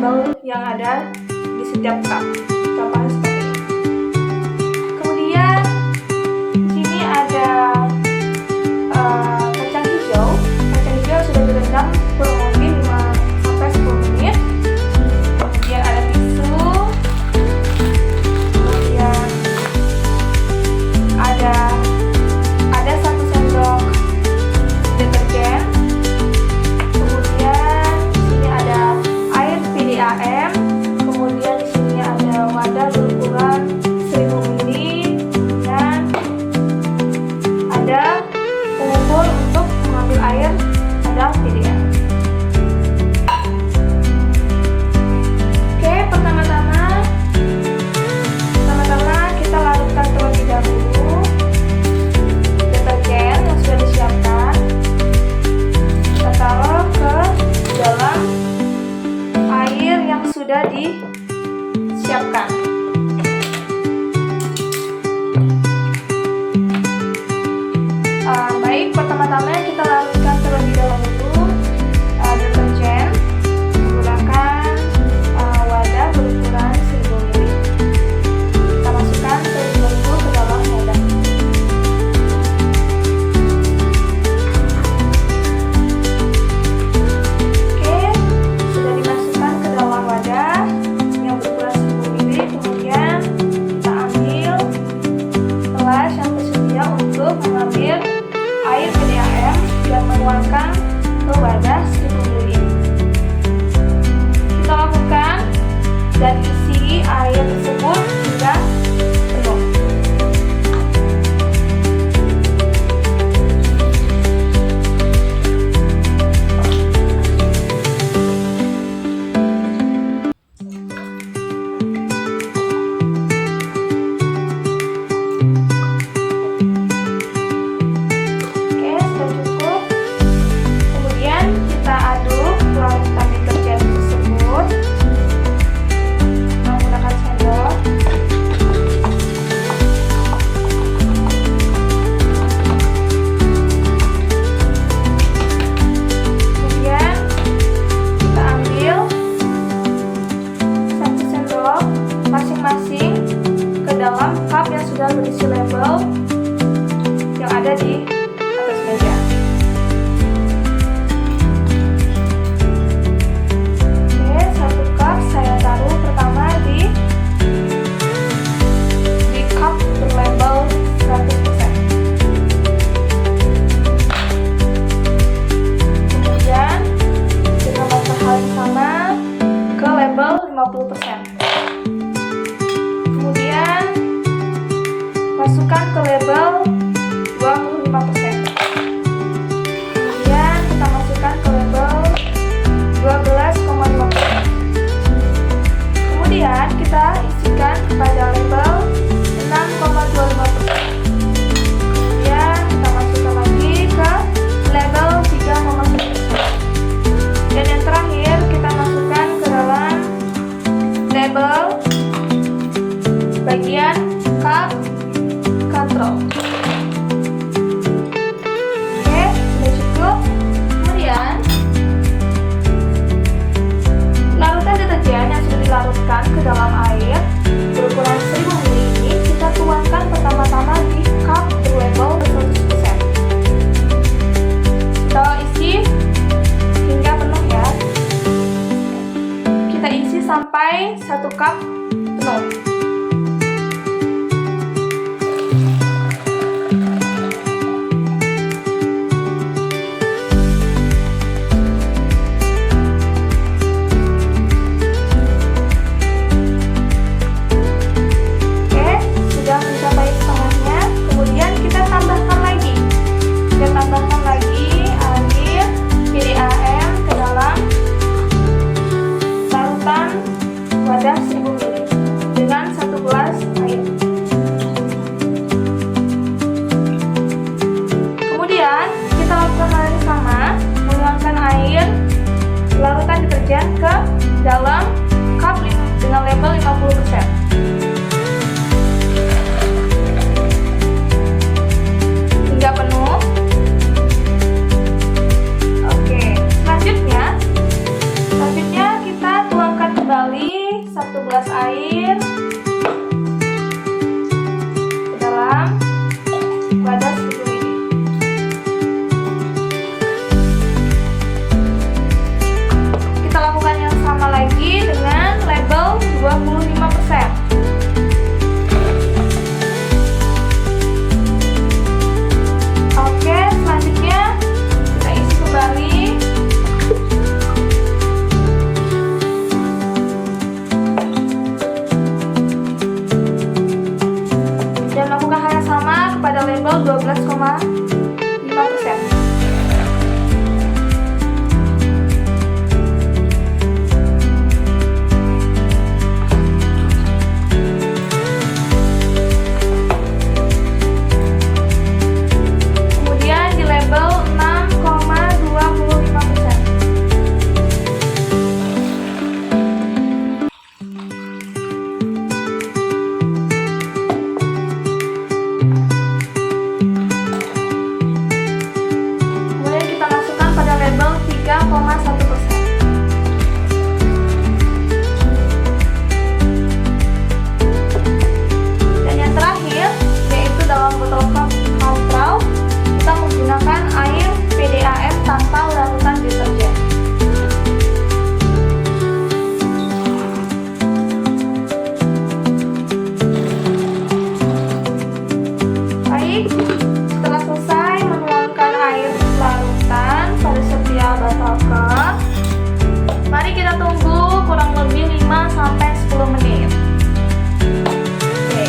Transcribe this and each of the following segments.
label yang ada di setiap cup. Contohnya seperti ini. Kemudian di sini ada kacang hijau. Kacang hijau sudah direndam kurang lebih 5-10 menit. Kemudian ada tisu. Kemudian ada 1 sendok deterjen. Kemudian di sini ada air PDAM. Kemudian di sini ada wadah berukuran 1000 ml dan ada pengukur untuk mengambil air pada PDAM. Oke, pertama-tama kita larutkan terlebih dahulu deterjen yang sudah disiapkan. Kita taruh ke dalam air yang sudah disiapkan. Baik, pertama-tama kita larutkan terlebih dahulu deterjen menggunakan wadah berukuran 1000 ml. Kita masukkan terlebih dahulu ke dalam wadah. Oke, sudah dimasukkan ke dalam wadah yang berukuran 1000 ml. Kemudian kita ambil gelas yang tersedia untuk mengambil air PDAM dan menuangkan ke wadah 1000 ml. Kita lakukan dan isi air tersebut hingga penuh. Oke, sudah cukup. Kemudian kita aduk larutan deterjen tersebut menggunakan sendok. Kemudian kita ambil 1 sendok masing-masing ke dalam cup yang sudah berisi label yang ada di atas meja. Oke, 1 cup saya taruh pertama di cup berlabel 100%. Kemudian kita melakukan hal yang sama ke label 50%. Kemudian masukkan ke label 25%. Kemudian kita masukkan ke label 12,5%. Kemudian kita isikan kepada label 6,25%. Kemudian kita masukkan lagi ke label 3,1%. Dan yang terakhir kita masukkan ke dalam label bagian cup control. Oke, sudah cukup. Kemudian larutan deterjen yang sudah dilarutkan ke dalam air berukuran 1000 ml ini kita tuangkan pertama-tama di cup berlabel 100%. Kita isi hingga penuh ya. Kita isi sampai 1 cup penuh. Oke, sudah mencapai setengahnya. Kemudian kita tambahkan lagi air PDAM ke dalam larutan wadah 1000 ml dengan 1 gelas air. Kemudian kita lakukan hal yang sama, menuangkan air larutan deterjen ke dalam cup dengan label 50%. Hingga penuh. Oke, selanjutnya kita tuangkan kita tunggu kurang lebih 5-10 menit. Oke.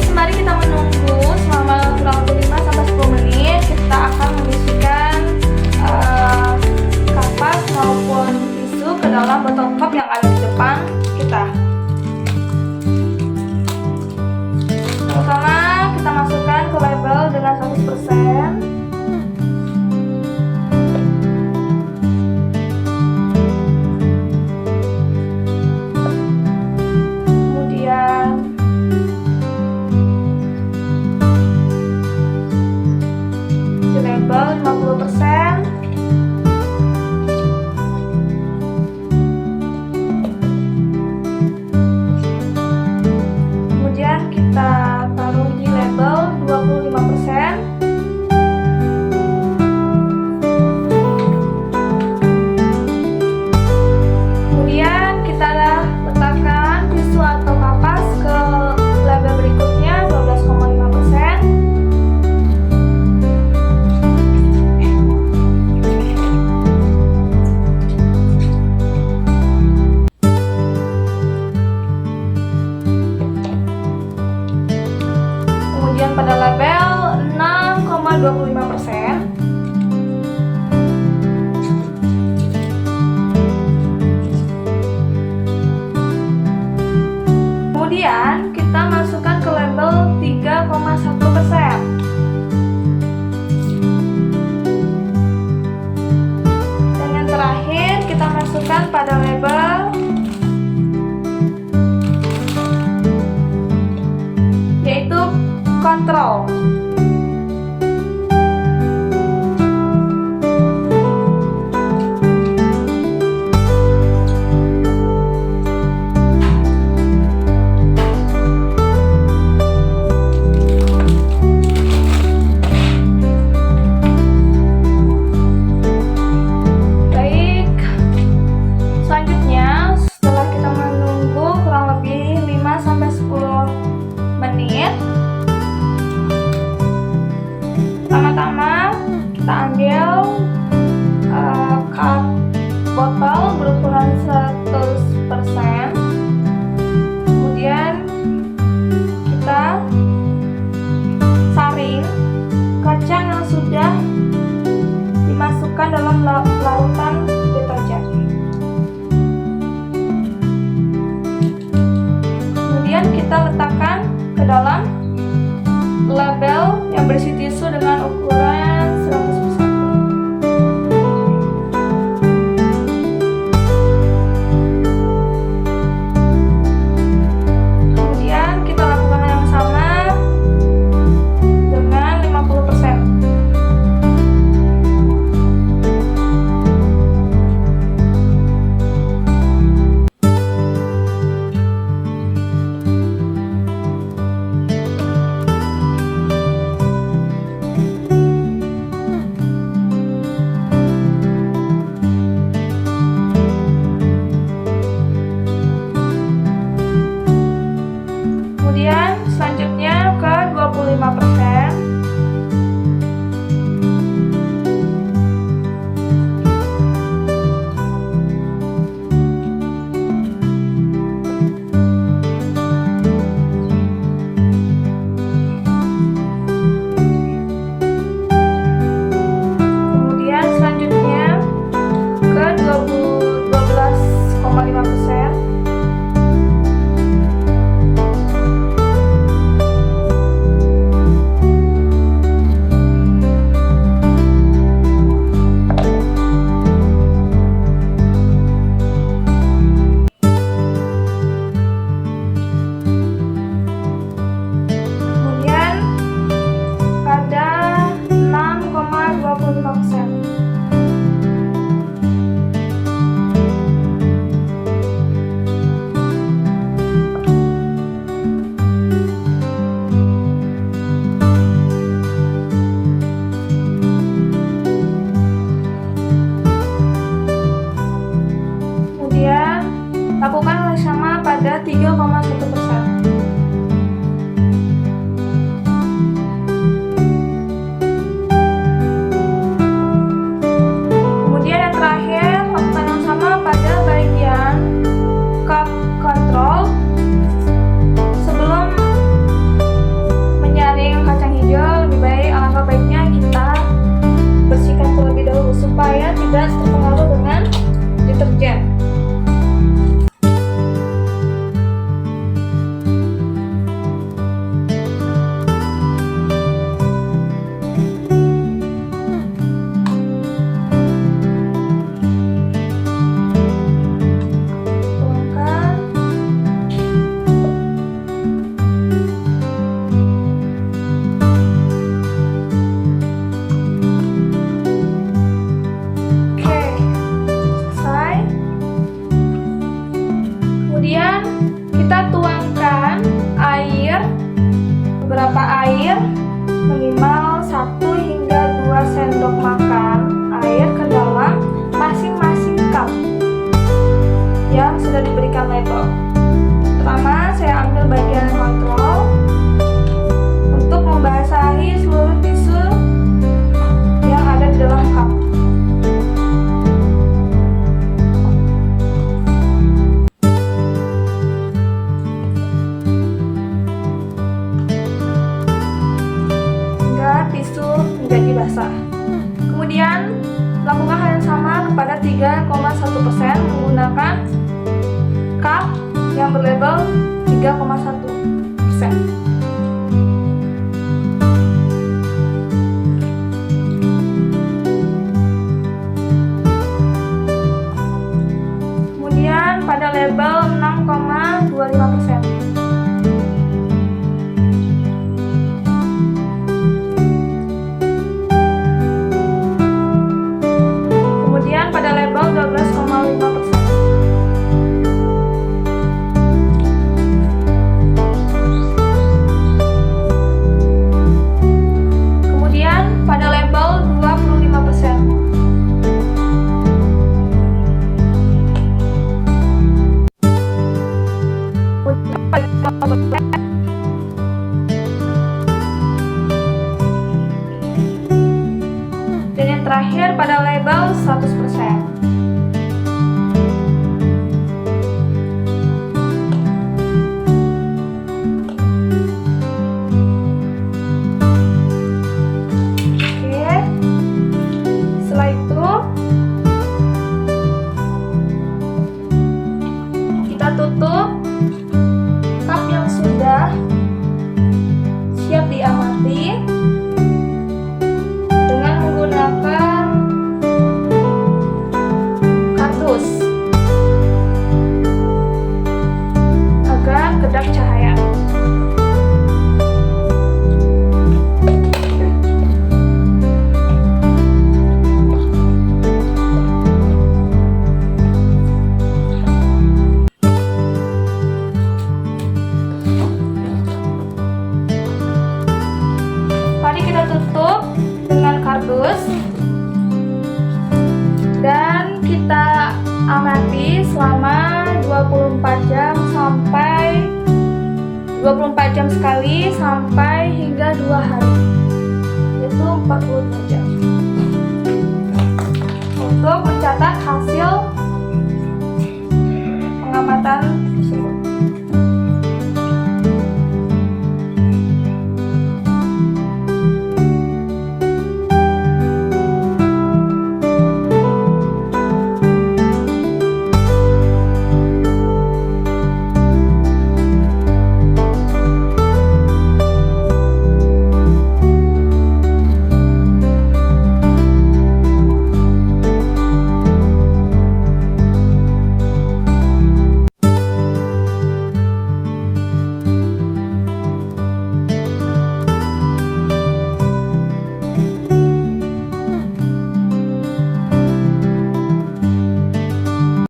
Sembari kita menunggu selama kurang lebih 5-10 menit, kita akan membersihkan kapas maupun tisu ke dalam botol cup yang ada di depan kita. Pertama, kita masukkan ke label dengan 100%. Label 50%. Kemudian kita taruh di label 25%. Kemudian kita letakkan tisu atau kapas ke label berikutnya 12,5%. Pada label 6,25%. Kemudian kita masukkan ke label 3,1%. Dan yang terakhir kita masukkan pada label yaitu kontrol. Baik, selanjutnya setelah kita menunggu kurang lebih 5-10 menit, pertama-tama kita ambil cup botol berukuran 100%. Kemudian kita saring kacang yang sudah dimasukkan dalam larutan deterjen. Kemudian kita letakkan ke dalam label yang berisi tisu dengan ukuran 100%. Kemudian kita lakukan hal yang sama dengan 50%. Kemudian selanjutnya ke 25%. Kemudian selanjutnya ke 12,5%. Pada 6,25%. Kemudian lakukan hal sama pada 3,1%. Kemudian yang terakhir lakukan yang Kita tuangkan beberapa air minimal 1 hingga 2 sendok makan air ke dalam masing-masing cup yang sudah diberikan label. Pertama, saya ambil bagian kontrol untuk membasahi seluruh tisu yang ada di dalam cup. Tisu menjadi basah. Kemudian lakukan hal yang sama kepada 3,1% menggunakan cup yang berlabel 3,1%. Kemudian pada label 6,25%. Pada label 12,5%. Kemudian pada label 25%. Dan yang terakhir pada label 100%. Tutup cup yang sudah siap diamati dengan menggunakan kardus agar kedap cahaya. Kita tutup dengan kardus dan kita amati selama 24 jam sampai 24 jam sekali sampai hingga 2 hari, yaitu 45 jam untuk mencatat hasil